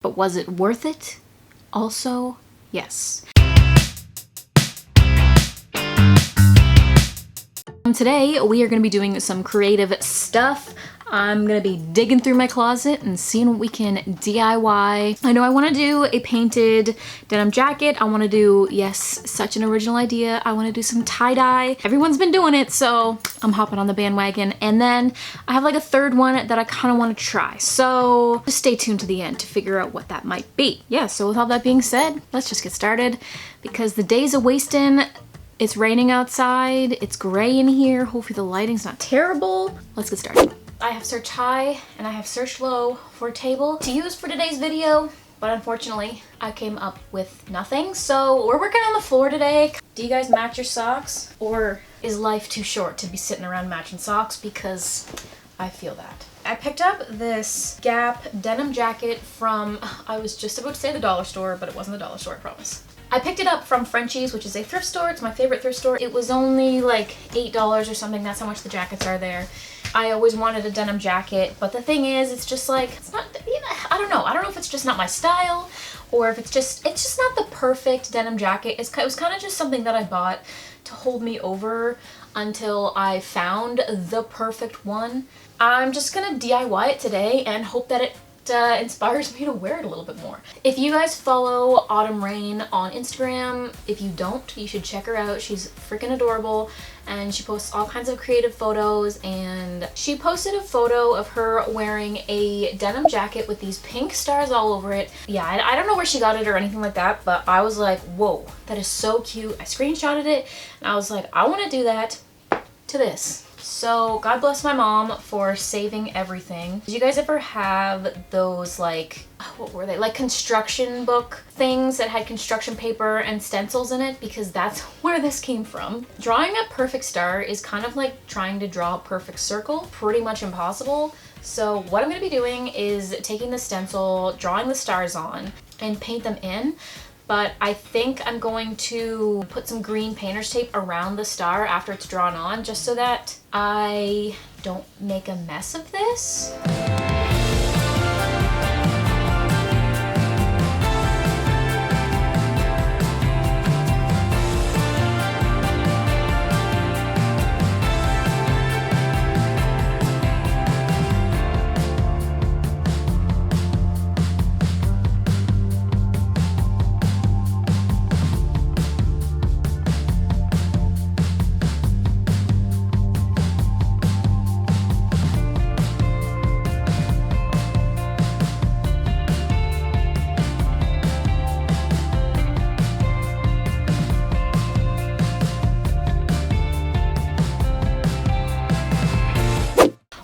But was it worth it? Also, yes. Today, we are going to be doing some creative stuff. I'm going to be digging through my closet and seeing what we can DIY. I know I want to do a painted denim jacket. I want to do, yes, such an original idea. I want to do some tie-dye. Everyone's been doing it, so I'm hopping on the bandwagon. And then I have like a third one that I kind of want to try. So just stay tuned to the end to figure out what that might be. Yeah, so with all that being said, let's just get started because the days are wasting. It's raining outside, it's gray in here. Hopefully the lighting's not terrible. Let's get started. I have searched high and I have searched low for a table to use for today's video, but unfortunately I came up with nothing. So we're working on the floor today. Do you guys match your socks, or is life too short to be sitting around matching socks? Because I feel that. I picked up this Gap denim jacket from, I was just about to say the dollar store, but it wasn't the dollar store, I promise. I picked it up from Frenchie's, which is a thrift store. It's my favorite thrift store. It was only like $8 or something. That's how much the jackets are there. I always wanted a denim jacket, but the thing is, it's just like, it's not, you know, I don't know if it's just not my style, or if it's just not the perfect denim jacket. It was kind of just something that I bought to hold me over until I found the perfect one. I'm just gonna DIY it today and hope that it inspires me to wear it a little bit more. If you guys follow Autumn Rain on Instagram, if you don't, you should check her out. She's freaking adorable and she posts all kinds of creative photos, and she posted a photo of her wearing a denim jacket with these pink stars all over it. Yeah, I don't know where she got it or anything like that, but I was like, whoa, that is so cute. I screenshotted it and I was like, I want to do that to this. So God bless my mom for saving everything. Did you guys ever have those, like, what were they? Like construction book things that had construction paper and stencils in it? Because that's where this came from. Drawing a perfect star is kind of like trying to draw a perfect circle. Pretty much impossible. So what I'm going to be doing is taking the stencil, drawing the stars on, and paint them in. But I think I'm going to put some green painter's tape around the star after it's drawn on, just so that I don't make a mess of this.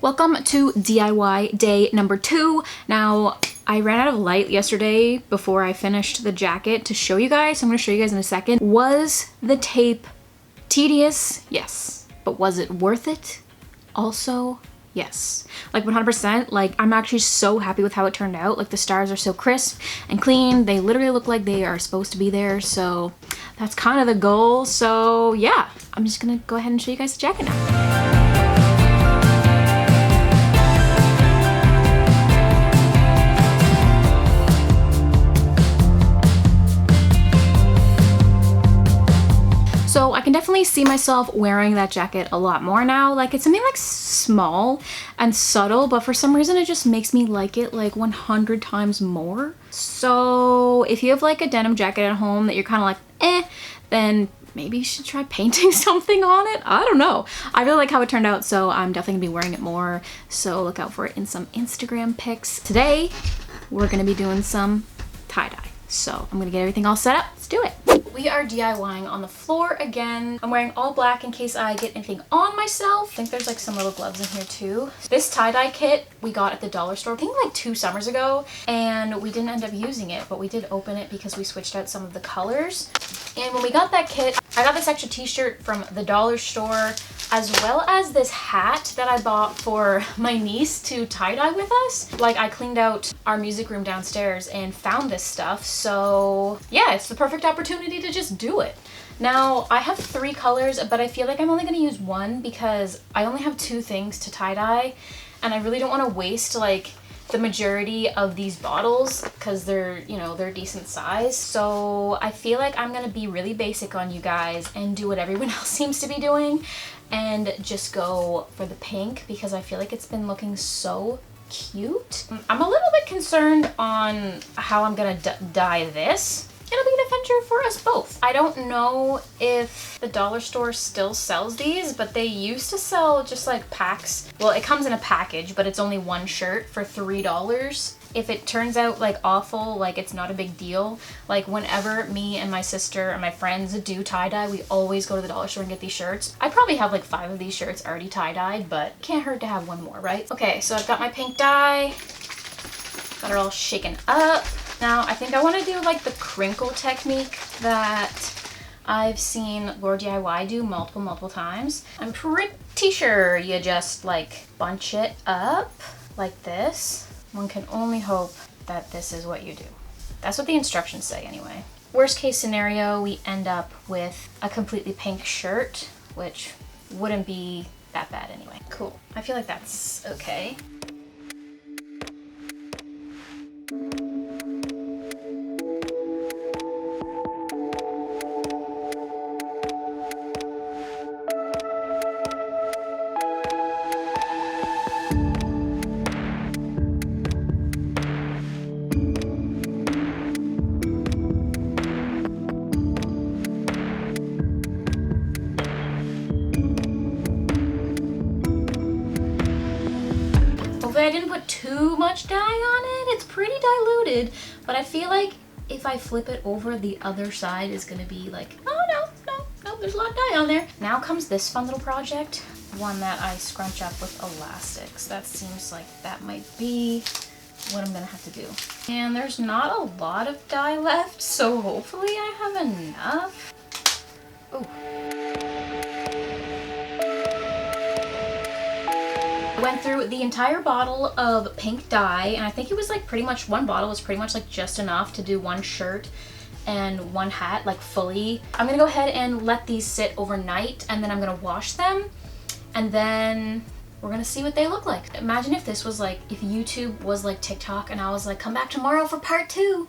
Welcome to DIY day number 2. Now, I ran out of light yesterday before I finished the jacket to show you guys. I'm going to show you guys in a second. Was the tape tedious? Yes. But was it worth it? Also, yes. Like 100%. Like, I'm actually so happy with how it turned out. Like, the stars are so crisp and clean. They literally look like they are supposed to be there. So that's kind of the goal. So yeah, I'm just going to go ahead and show you guys the jacket now. So I can definitely see myself wearing that jacket a lot more now. Like, it's something like small and subtle, but for some reason it just makes me like it like 100 times more. So if you have like a denim jacket at home that you're kind of like, then maybe you should try painting something on it. I don't know. I really like how it turned out, so I'm definitely gonna be wearing it more. So look out for it in some Instagram pics. Today, we're gonna be doing some tie-dye. So I'm gonna get everything all set up. Let's do it. We are DIYing on the floor again. I'm wearing all black in case I get anything on myself. I think there's like some little gloves in here too. This tie-dye kit we got at the dollar store, I think like 2 summers ago, and we didn't end up using it, but we did open it because we switched out some of the colors. And when we got that kit, I got this extra t-shirt from the dollar store, as well as this hat that I bought for my niece to tie-dye with us. Like, I cleaned out our music room downstairs and found this stuff, so yeah, it's the perfect opportunity to just do it. Now, I have 3 colors, but I feel like I'm only going to use 1 because I only have 2 things to tie-dye, and I really don't want to waste like the majority of these bottles because they're, you know, they're decent size. So I feel like I'm gonna be really basic on you guys and do what everyone else seems to be doing and just go for the pink because I feel like it's been looking so cute. I'm a little bit concerned on how I'm gonna dye this. It'll be an adventure for us both. I don't know if the dollar store still sells these, but they used to sell just like packs. Well, it comes in a package, but it's only one shirt for $3. If it turns out like awful, like it's not a big deal. Like whenever me and my sister and my friends do tie-dye, we always go to the dollar store and get these shirts. I probably have like 5 of these shirts already tie-dyed, but can't hurt to have one more, right? Okay, so I've got my pink dye. Got it all shaken up. Now, I think I want to do like the crinkle technique that I've seen Lord DIY do multiple times. I'm pretty sure you just like bunch it up like this. One can only hope that this is what you do. That's what the instructions say anyway. Worst case scenario, we end up with a completely pink shirt, which wouldn't be that bad anyway. Cool. I feel like that's okay. I didn't put too much dye on it. It's pretty diluted, but I feel like if I flip it over, the other side is gonna be like, oh no, there's a lot of dye on there. Now comes this fun little project, one that I scrunch up with elastics. That seems like that might be what I'm gonna have to do. And there's not a lot of dye left, so hopefully I have enough. Ooh. Went through the entire bottle of pink dye, and I think it was like pretty much one bottle was pretty much like just enough to do one shirt and one hat, like fully. I'm gonna go ahead and let these sit overnight, and then I'm gonna wash them, and then we're gonna see what they look like. Imagine if this was like, if YouTube was like TikTok and I was like, come back tomorrow for part 2.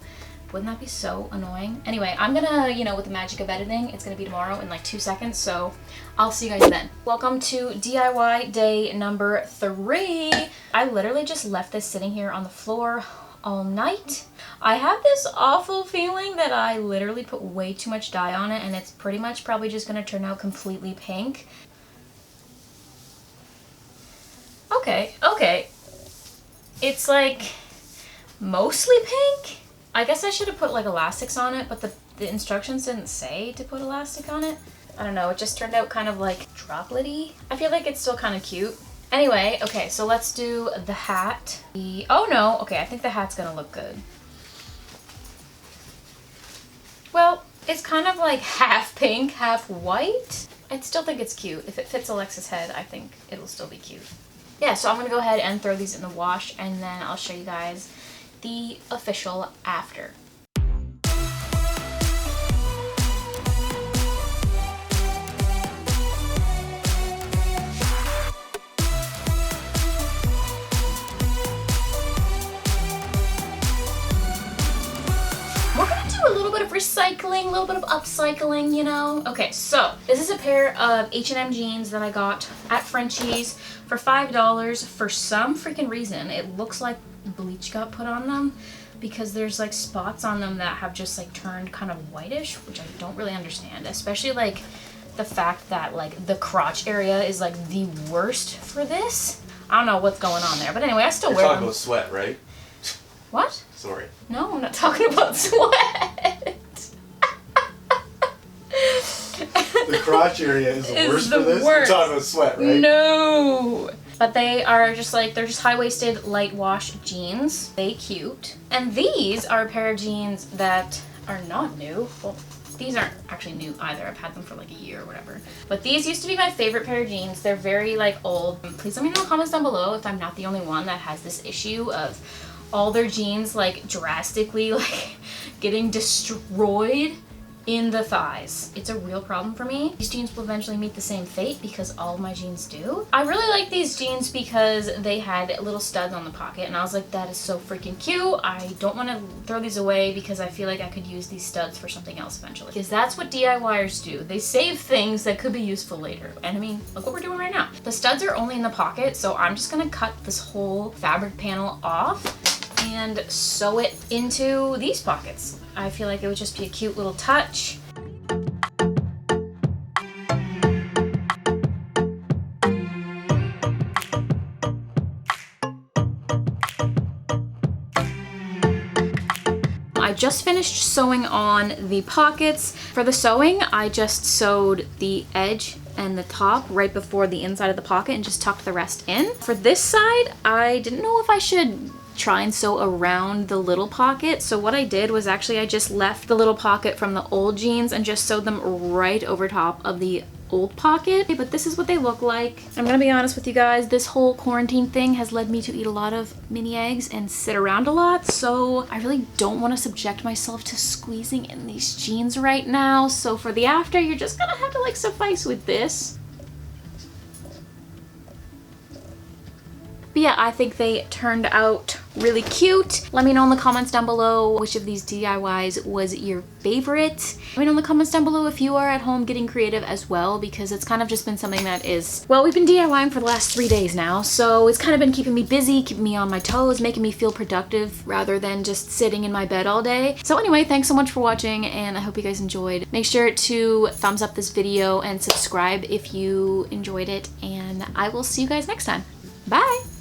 Wouldn't that be so annoying? Anyway, I'm gonna, you know, with the magic of editing, it's gonna be tomorrow in like 2 seconds, so I'll see you guys then. Welcome to DIY day number 3. I literally just left this sitting here on the floor all night. I have this awful feeling that I literally put way too much dye on it, and it's pretty much probably just gonna turn out completely pink. Okay. It's like mostly pink. I guess I should have put like elastics on it, but the instructions didn't say to put elastic on it. I don't know, it just turned out kind of like droplet-y. I feel like it's still kind of cute. Anyway, okay, so let's do the hat. Oh no, okay, I think the hat's gonna look good. Well, it's kind of like half pink, half white. I still think it's cute. If it fits Alexa's head, I think it'll still be cute. Yeah, so I'm gonna go ahead and throw these in the wash, and then I'll show you guys the official after. We're gonna do a little bit of recycling, a little bit of upcycling, you know? Okay, so this is a pair of H&M jeans that I got at Frenchie's for $5. For some freaking reason, it looks like bleach got put on them because there's like spots on them that have just like turned kind of whitish, which I don't really understand, especially like the fact that like the crotch area is like the worst for this. I don't know what's going on there, but anyway, I still wear them. You're talking about sweat, right? What? Sorry. No, I'm not talking about sweat. The crotch area is the worst for this? Worst. You're talking about sweat, right? No. But they are just like, they're just high-waisted light wash jeans. They cute. And these are a pair of jeans that are not new. Well, these aren't actually new either. I've had them for like a year or whatever. But these used to be my favorite pair of jeans. They're very like old. Please let me know in the comments down below if I'm not the only one that has this issue of all their jeans like drastically like getting destroyed in the thighs. It's a real problem for me. These jeans will eventually meet the same fate because all of my jeans do. I really like these jeans because they had little studs on the pocket and I was like, that is so freaking cute. I don't want to throw these away because I feel like I could use these studs for something else eventually. Because that's what DIYers do. They save things that could be useful later. And I mean, look what we're doing right now. The studs are only in the pocket, so I'm just gonna cut this whole fabric panel off and sew it into these pockets. I feel like it would just be a cute little touch. I just finished sewing on the pockets. For the sewing, I just sewed the edge and the top right before the inside of the pocket and just tucked the rest in. For this side, I didn't know if I should try and sew around the little pocket. So what I did was actually I just left the little pocket from the old jeans and just sewed them right over top of the old pocket. But this is what they look like. I'm gonna be honest with you guys, this whole quarantine thing has led me to eat a lot of mini eggs and sit around a lot, so I really don't want to subject myself to squeezing in these jeans right now. So for the after, you're just gonna have to like suffice with this. But yeah, I think they turned out really cute. Let me know in the comments down below which of these DIYs was your favorite. Let me know in the comments down below if you are at home getting creative as well, because it's kind of just been something that is, well, we've been DIYing for the last 3 days now, so it's kind of been keeping me busy, keeping me on my toes, making me feel productive rather than just sitting in my bed all day. So anyway, thanks so much for watching and I hope you guys enjoyed. Make sure to thumbs up this video and subscribe if you enjoyed it, and I will see you guys next time. Bye!